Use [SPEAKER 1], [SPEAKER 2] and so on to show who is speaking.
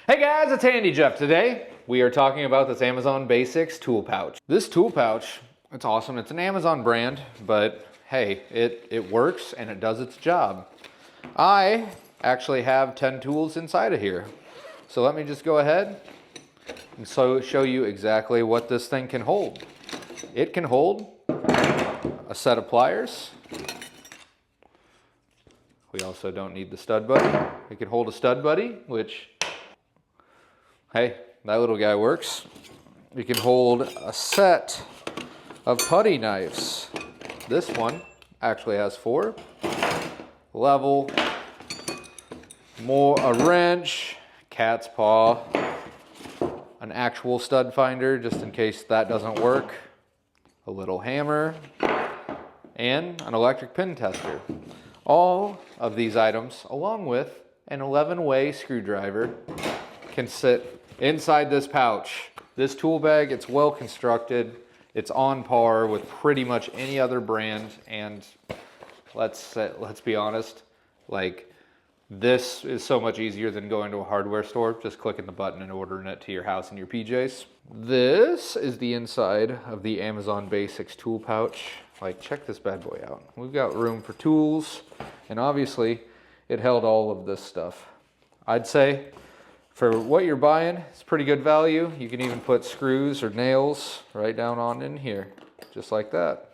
[SPEAKER 1] Hey guys, it's Handy Jeff. Today we are talking about this Amazon Basics tool pouch. This tool pouch, it's awesome. It's an Amazon brand, but hey, it works and it does its job. I actually have 10 tools inside of here. So let me just go ahead and show you exactly what this thing can hold. It can hold a set of pliers. We also don't need the stud buddy. It can hold a stud buddy, which, hey, that little guy works. You can hold a set of putty knives. This one actually has 4. Level, a wrench, cat's paw, an actual stud finder just in case that doesn't work, a little hammer, and an electric pin tester. All of these items, along with an 11-way screwdriver, can sit inside this pouch. This tool bag, it's well constructed. It's on par with pretty much any other brand, and let's be honest, like, this is so much easier than going to a hardware store, just clicking the button and ordering it to your house in your PJs. This is the inside of the Amazon Basics tool pouch. Like, check this bad boy out. We've got room for tools, and obviously it held all of this stuff. I'd say for what you're buying, it's pretty good value. You can even put screws or nails right down on in here, just like that.